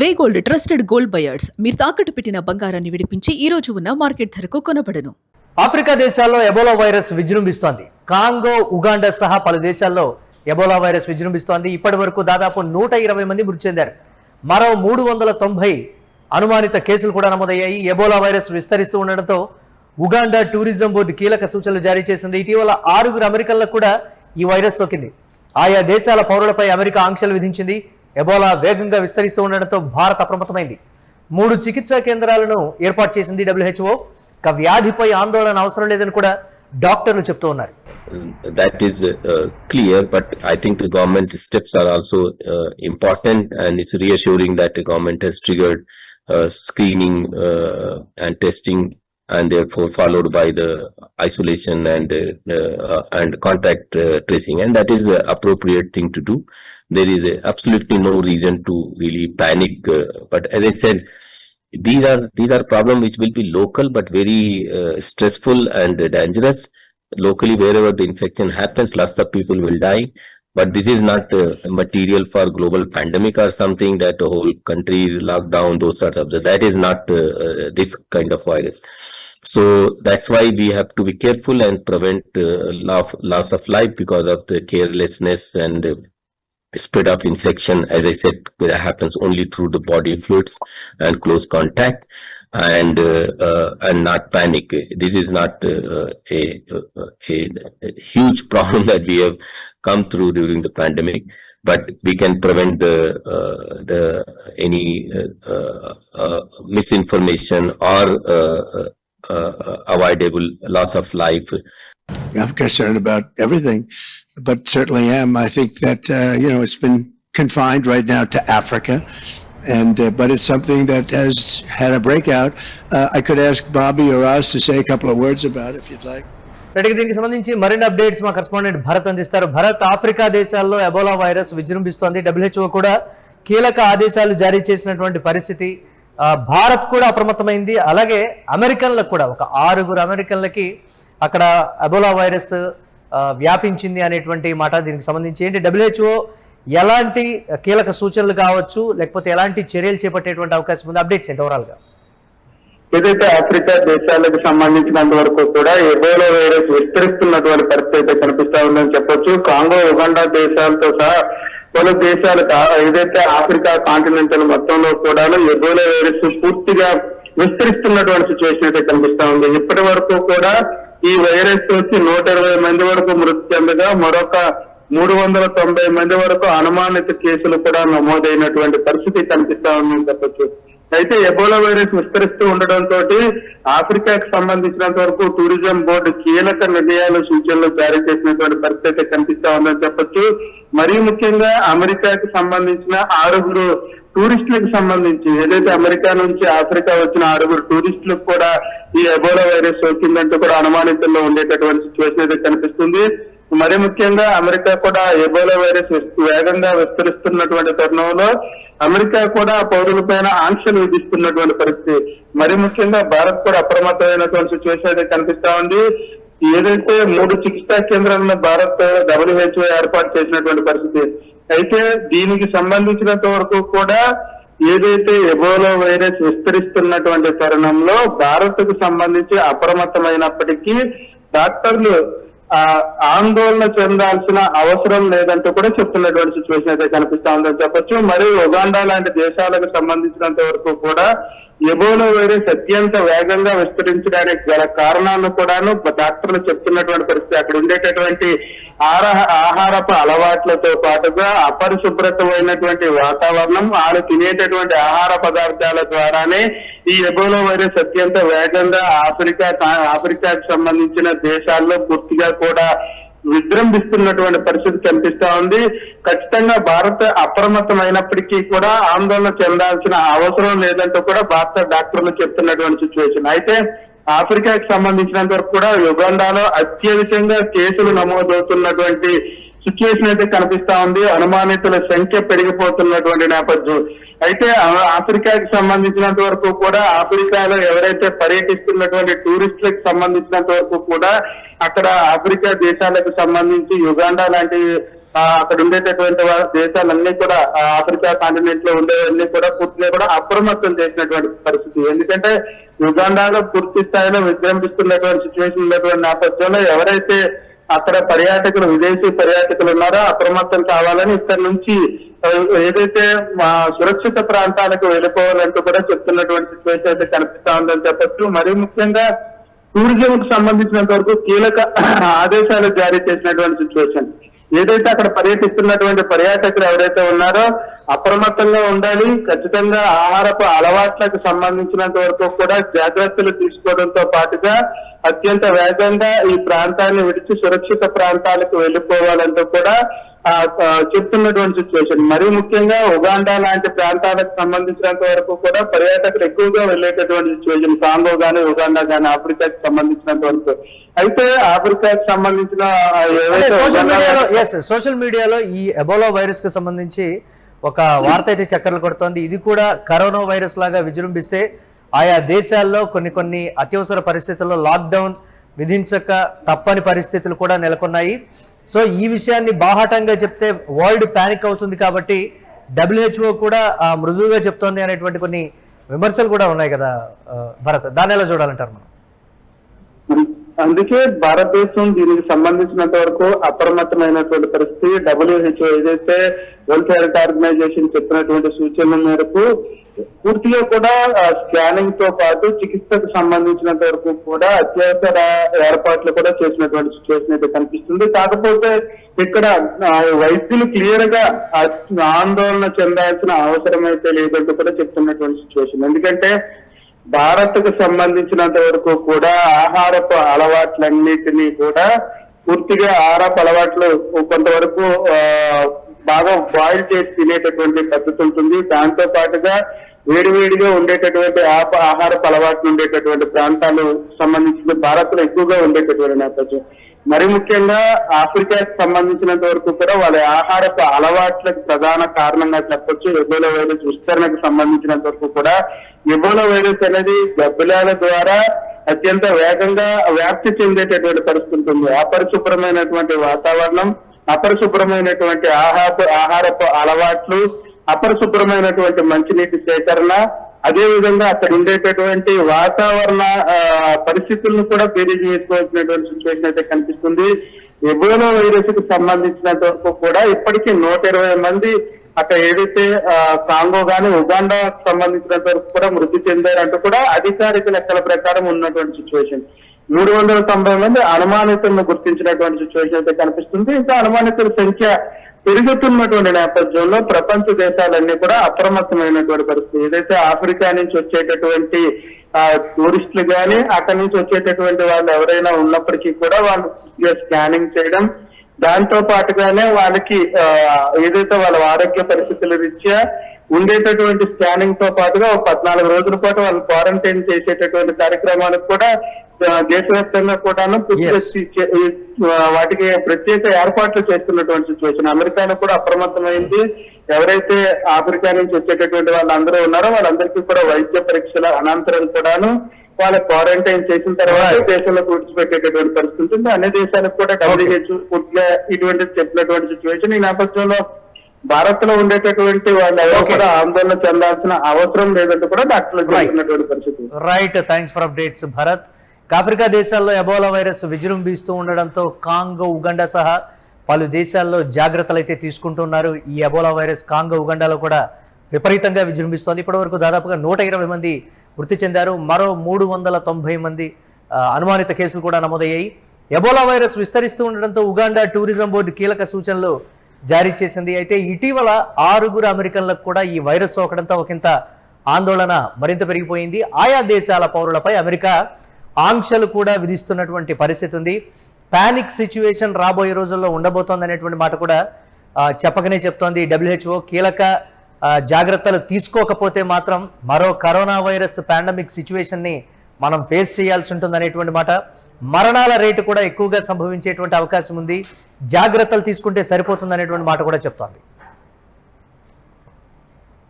వే gold trusted gold buyers మీరు తాకట్టు పెట్టిన బంగారాన్ని విడిపించి ఈ రోజు ఉన్న మార్కెట్ ధరకు కొనబడను. ఆఫ్రికా దేశాల్లో ఎబోలా వైరస్ విజృంభిస్తోంది. కాంగో, ఉగాండా సహా పలు దేశాల్లో ఎబోలా వైరస్ విజృంభిస్తోంది. ఇప్పటి వరకు దాదాపు 120 మంది మృతి చెందారు. మరో 390 అనుమానిత కేసులు కూడా నమోదయ్యాయి. ఎబోలా వైరస్ విస్తరిస్తూ ఉండడంతో ఉగాండా టూరిజం బోర్డు కీలక సూచనలు జారీ చేసింది. ఇటీవల 6 అమెరికన్లకు కూడా ఈ వైరస్ సోకింది. ఆయా దేశాల పౌరులపై అమెరికా ఆంక్షలు విధించింది. ఎబోలా వేగంగా విస్తరిస్తూ ఉండడంతో భారత్ అప్రమత్తమైంది. 3 చికిత్సా కేంద్రాలను ఏర్పాటు చేసింది WHO. వ్యాధిపై ఆందోళన అవసరం లేదని కూడా డాక్టర్లు చెప్తూ ఉన్నారు. That is clear, but I think the government steps are also important, and it's reassuring that the government has triggered screening and testing, and therefore followed by the isolation and contact tracing, and that is the appropriate thing to do. There is absolutely no reason to really panic, but as I said, these are problems which will be local but very stressful and dangerous. Locally, wherever the infection happens, lots of people will die, but this is not material for global pandemic or something that the whole country is locked down, those sorts of that is not this kind of virus. So that's why we have to be careful and prevent loss of life because of the carelessness and spread of infection. As I said, it happens only through the body fluids and close contact, and not panic. This is not a huge problem that we have come through during the pandemic, but we can prevent any misinformation or avoidable loss of life. I'm concerned about everything, but certainly am. I think that, it's been confined right now to Africa, and but it's something that has had a breakout. I could ask Bobby or Oz to say a couple of words about it if you'd like. దీనికి సంబంధించి మరిన్ని updates మా correspondent Bharat అందిస్తారు. Bharat, Africa దేశాల్లో Ebola virus విజృంభిస్తోంది. WHO కూడా కీలక ఆదేశాలు జారీ చేసినటువంటి పరిస్థితి. భారత్ కూడా అప్రమత్తమైంది. అలాగే అమెరికన్లకు కూడా ఒక 6 అమెరికన్లకి అక్కడ ఎబోలా వైరస్ వ్యాపించింది అనేటువంటి మాట. దీనికి సంబంధించి ఏంటి WHO ఎలాంటి కీలక సూచనలు కావచ్చు, లేకపోతే ఎలాంటి చర్యలు చేపట్టేటువంటి అవకాశం ఉంది? అప్డేట్స్ ఏంటి ఓవరాల్ గా? ఏదైతే ఆఫ్రికా దేశాలకు సంబంధించినంత వరకు కూడా ఎబోలా వైరస్ విస్తరిస్తున్నటువంటి పరిస్థితి అయితే కనిపిస్తా ఉందని చెప్పొచ్చు. కాంగో, ఉగాండా దేశాలతో సహా పలు దేశాలు ఏదైతే ఆఫ్రికా కాంటినెంటల్ మొత్తంలో కూడా ఎబోలా వైరస్ పూర్తిగా విస్తరిస్తున్నటువంటి సిచ్యువేషన్ అయితే కనిపిస్తా ఉంది. ఇప్పటి వరకు కూడా ఈ వైరస్ వచ్చి 120 మంది వరకు మృతి చెందగా మరొక 390 మంది వరకు అనుమానిత కేసులు కూడా నమోదైనటువంటి పరిస్థితి కనిపిస్తా ఉందని చెప్పొచ్చు. అయితే ఎబోలా వైరస్ విస్తరిస్తూ ఉండడంతో ఆఫ్రికాకు సంబంధించినంత వరకు టూరిజం బోర్డు కీలక నిర్ణయాలు, సూచనలు జారీ చేసినటువంటి పరిస్థితి కనిపిస్తా ఉందని చెప్పొచ్చు. మరీ ముఖ్యంగా అమెరికాకు సంబంధించిన 6 టూరిస్టులకు సంబంధించి ఏదైతే అమెరికా నుంచి ఆఫ్రికా వచ్చిన 6 టూరిస్టులకు కూడా ఈ ఎబోలా వైరస్ సోకిందంటూ కూడా అనుమానితుల్లో ఉండేటటువంటి సిచ్యువేషన్ అయితే కనిపిస్తుంది. మరీ ముఖ్యంగా అమెరికా కూడా ఎబోలా వైరస్ వేగంగా విస్తరిస్తున్నటువంటి తరుణంలో అమెరికా కూడా పౌరులపైన ఆంక్షలు విధిస్తున్నటువంటి పరిస్థితి. మరీ ముఖ్యంగా భారత్ కూడా అప్రమత్తమైనటువంటి సిచ్యువేషన్ అయితే కనిపిస్తా ఉంది. ఏదైతే 3 చికిత్సా కేంద్రాలను భారత్ WHO ఏర్పాటు చేసినటువంటి పరిస్థితి. అయితే దీనికి సంబంధించినంత వరకు కూడా ఏదైతే ఎబోలా వైరస్ విస్తరిస్తున్నటువంటి తరుణంలో భారత్ కు సంబంధించి అప్రమత్తమైనప్పటికీ డాక్టర్లు ఆందోళన చెందాల్సిన అవసరం లేదంటూ కూడా చెప్తున్నటువంటి సిచ్యువేషన్ అయితే కనిపిస్తా ఉందని చెప్పొచ్చు. మరియు ఉగాండా లాంటి దేశాలకు సంబంధించినంత వరకు కూడా ఎబోలా వైరస్ అత్యంత వేగంగా విస్తరించడానికి గల కారణాలను కూడాను డాక్టర్లు చెప్తున్నటువంటి పరిస్థితి. అక్కడ ఉండేటటువంటి ఆహారపు అలవాట్లతో పాటుగా అపరిశుభ్రతమైనటువంటి వాతావరణం, వాళ్ళు తినేటటువంటి ఆహార పదార్థాల ద్వారానే ఈ ఎబోలా వైరస్ అత్యంత వేగంగా ఆఫ్రికాకు సంబంధించిన దేశాల్లో పూర్తిగా కూడా విజృంభిస్తున్నటువంటి పరిస్థితి కనిపిస్తా ఉంది. ఖచ్చితంగా భారత్ అప్రమత్తమైనప్పటికీ కూడా ఆందోళన చెందాల్సిన అవసరం లేదంటూ కూడా భారత డాక్టర్లు చెప్తున్నటువంటి సిచ్యువేషన్. అయితే ఆఫ్రికాకి సంబంధించినంత వరకు కూడా యుగాండాలో అత్యధికంగా కేసులు నమోదవుతున్నటువంటి సిచ్యువేషన్ అయితే కనిపిస్తా ఉంది. అనుమానితుల సంఖ్య పెరిగిపోతున్నటువంటి నేపథ్యం. అయితే ఆఫ్రికాకి సంబంధించినంత వరకు కూడా ఆఫ్రికాలో ఎవరైతే పర్యటిస్తున్నటువంటి టూరిస్టులకు సంబంధించినంత వరకు కూడా అక్కడ ఆఫ్రికా దేశాలకు సంబంధించి యుగాండా లాంటి అక్కడ ఉండేటటువంటి దేశాలన్నీ కూడా ఆఫ్రికా కాంటినెంట్ లో ఉండేవన్నీ కూడా పూర్తిగా కూడా అప్రమత్తం చేసినటువంటి పరిస్థితి. ఎందుకంటే యుగాండాలో పూర్తి స్థాయిలో విజృంభిస్తున్నటువంటి సిచ్యువేషన్ ఉన్నటువంటి నేపథ్యంలో ఎవరైతే అక్కడ పర్యాటకులు, విదేశీ పర్యాటకులు ఉన్నారో అప్రమత్తం కావాలని ఇక్కడ నుంచి ఏదైతే సురక్షిత ప్రాంతాలకు వెళ్ళిపోవాలంటూ కూడా చెప్తున్నటువంటి సిచ్యువేషన్ అయితే కనిపిస్తా ఉందని చెప్పొచ్చు. మరీ ముఖ్యంగా టూరిజం కు సంబంధించినంత వరకు కీలక ఆదేశాలు జారీ చేసినటువంటి సిచ్యువేషన్. ఏదైతే అక్కడ పర్యటిస్తున్నటువంటి పర్యాటకులు ఎవరైతే ఉన్నారో అప్రమత్తంగా ఉండాలి. ఖచ్చితంగా ఆహారపు అలవాట్లకు సంబంధించినంత వరకు కూడా జాగ్రత్తలు తీసుకోవడంతో పాటుగా అత్యంత వేగంగా ఈ ప్రాంతాన్ని విడిచి సురక్షిత ప్రాంతాలకు వెళ్ళిపోవాలంటూ కూడా చెప్తున్నటువంటి సిచ్యువేషన్. మరీ ముఖ్యంగా ఉగాండా లాంటి ప్రాంతాలకు సంబంధించినంత వరకు కూడా పర్యాటకులు ఎక్కువగా వెళ్ళేటటువంటి సిచ్యువేషన్. కాంగో గానీ, ఉగాండా గానీ, ఆఫ్రికాకి సంబంధించినంత వరకు. అయితే ఆఫ్రికాకి సంబంధించిన సోషల్ మీడియాలో ఈ ఎబోలా వైరస్ కు సంబంధించి ఒక వార్త అయితే చక్కర్లు కొడుతోంది. ఇది కూడా కరోనా వైరస్ లాగా విజృంభిస్తే ఆయా దేశాల్లో కొన్ని అత్యవసర పరిస్థితుల్లో లాక్డౌన్ విధించక తప్పని పరిస్థితులు కూడా నెలకొన్నాయి. సో ఈ విషయాన్ని బాహాటంగా చెప్తే వరల్డ్ ప్యానిక్ అవుతుంది కాబట్టి WHO కూడా మృదువుగా చెప్తోంది అనేటువంటి కొన్ని విమర్శలు కూడా ఉన్నాయి కదా భరత్, దాన్ని ఎలా చూడాలంటారు మనం? అందుకే భారతదేశం దీనికి సంబంధించినంత వరకు అప్రమత్తమైనటువంటి పరిస్థితి. WHO ఏదైతే వరల్డ్ హెల్త్ ఆర్గనైజేషన్ చెప్పినటువంటి సూచనల మేరకు పూర్తిగా కూడా స్కానింగ్ తో పాటు చికిత్సకు సంబంధించినంత వరకు కూడా అత్యవసర ఏర్పాట్లు కూడా చేసినటువంటి సిచ్యువేషన్ అయితే కనిపిస్తుంది. కాకపోతే ఇక్కడ వైద్యులు క్లియర్ గా ఆందోళన చెందాల్సిన అవసరం అయితే లేదంటూ కూడా చెప్తున్నటువంటి సిచ్యువేషన్. ఎందుకంటే భారత్ కు సంబంధించినంత వరకు కూడా ఆహారపు అలవాట్లన్నిటినీ కూడా పూర్తిగా ఆహారపు అలవాట్లు కొంతవరకు బాగా బాయిల్ చేసి తినేటటువంటి పద్ధతి ఉంటుంది. దాంతో పాటుగా వేడివేడిగా ఉండేటటువంటి ఆహారపు అలవాట్లు ఉండేటటువంటి ప్రాంతాలు సంబంధించిన భారత్ లో ఎక్కువగా ఉండేటటువంటి నేపథ్యం. మరి ముఖ్యంగా ఆఫ్రికాకి సంబంధించినంత వరకు కూడా వాళ్ళ ఆహారపు అలవాట్లకు ప్రధాన కారణంగా చెప్పొచ్చు. ఎబోలా వైరస్ విస్తరణకు సంబంధించినంత వరకు కూడా ఎబోలా వైరస్ అనేది గబ్బిలాల ద్వారా అత్యంత వేగంగా వ్యాప్తి చెందేటటువంటి పరిస్థితి ఉంటుంది. అపరిశుభ్రమైనటువంటి వాతావరణం, అపరిశుభ్రమైనటువంటి ఆహారపు అలవాట్లు, అపరిశుభ్రమైనటువంటి మంచినీటి సేకరణ, అదే విధంగా అక్కడ ఉండేటటువంటి వాతావరణ పరిస్థితులను కూడా బేరీజ్ వేసుకోవాల్సినటువంటి సిచ్యువేషన్ అయితే కనిపిస్తుంది. ఎబోలా వైరస్ కు సంబంధించినంత వరకు కూడా ఇప్పటికీ 120 మంది అక్కడ ఏదైతే కాంగో గానీ, ఉగాండా సంబంధించినంత వరకు కూడా మృతి చెందారంటూ కూడా అధికారిక లెక్కల ప్రకారం ఉన్నటువంటి సిచ్యువేషన్. 390 మంది అనుమానితులను గుర్తించినటువంటి సిచ్యువేషన్ అయితే కనిపిస్తుంది. ఇంకా అనుమానితుల సంఖ్య పెరుగుతున్నటువంటి నేపథ్యంలో ప్రపంచ దేశాలన్నీ కూడా అప్రమత్తమైనటువంటి పరిస్థితి. ఏదైతే ఆఫ్రికా నుంచి వచ్చేటటువంటి టూరిస్టులు గానీ, అక్కడి నుంచి వచ్చేటటువంటి వాళ్ళు ఎవరైనా ఉన్నప్పటికీ కూడా వాళ్ళు స్కానింగ్ చేయడం, దాంతో పాటుగానే వాళ్ళకి ఏదైతే వాళ్ళ ఆరోగ్య పరిస్థితుల రీత్యా ఉండేటటువంటి స్కానింగ్ తో పాటుగా 14 రోజుల పాటు వాళ్ళు క్వారంటైన్ చేసేటటువంటి కార్యక్రమాలకు కూడా దేశవ్యాప్తంగా కూడాను వాటికి ప్రత్యేక ఏర్పాట్లు చేస్తున్నటువంటి సిచ్యువేషన్. అమెరికాలో కూడా అప్రమత్తమైంది. ఎవరైతే ఆఫ్రికా నుంచి వచ్చేటటువంటి వాళ్ళందరూ ఉన్నారో వాళ్ళందరికీ కూడా వైద్య పరీక్షల అనంతరం కూడాను వాళ్ళ క్వారంటైన్ చేసిన తర్వాత దేశంలో విడిచిపెట్టేటటువంటి పరిస్థితి ఉంటుంది. అన్ని దేశాలకు కూడా WHO పూర్తిగా ఇటువంటి చెప్పినటువంటి సిచ్యువేషన్. ఈ నేపథ్యంలో భారత్ లో ఉండేటటువంటి వాళ్ళు ఎవరు కూడా ఆందోళన చెందాల్సిన అవసరం లేదంటూ కూడా డాక్టర్లు చెప్తున్నటువంటి పరిస్థితి. Right, thanks for updates Bharat. Africa దేశాల్లో ఎబోలా వైరస్ విజృంభిస్తూ ఉండడంతో కాంగో, ఉగాండా సహా పలు దేశాల్లో జాగ్రత్తలు అయితే తీసుకుంటున్నారు. ఈ ఎబోలా వైరస్ కాంగో, ఉగాండాలో కూడా విపరీతంగా విజృంభిస్తోంది. ఇప్పటివరకు దాదాపుగా 120 మంది మృతి చెందారు. మరో 390 మంది అనుమానిత కేసులు కూడా నమోదయ్యాయి. ఎబోలా వైరస్ విస్తరిస్తూ ఉండడంతో ఉగాండా టూరిజం బోర్డు కీలక సూచనలు జారీ చేసింది. అయితే ఇటీవల 6 అమెరికన్లకు కూడా ఈ వైరస్ సోకడంతో ఒకంత ఆందోళన మరింత పెరిగిపోయింది. ఆయా దేశాల పౌరులపై అమెరికా ఆంక్షలు కూడా విధిస్తున్నటువంటి పరిస్థితి ఉంది. పానిక్ సిచ్యువేషన్ రాబోయే రోజుల్లో ఉండబోతోంది అనేటువంటి మాట కూడా చెప్పకనే చెప్తోంది WHO. కీలక జాగ్రత్తలు తీసుకోకపోతే మాత్రం మరో కరోనా వైరస్ పాండమిక్ సిచ్యువేషన్ని మనం ఫేస్ చేయాల్సి ఉంటుంది అనేటువంటి మాట. మరణాల రేటు కూడా ఎక్కువగా సంభవించేటువంటి అవకాశం ఉంది. జాగ్రత్తలు తీసుకుంటే సరిపోతుంది అనేటువంటి మాట కూడా చెప్తోంది.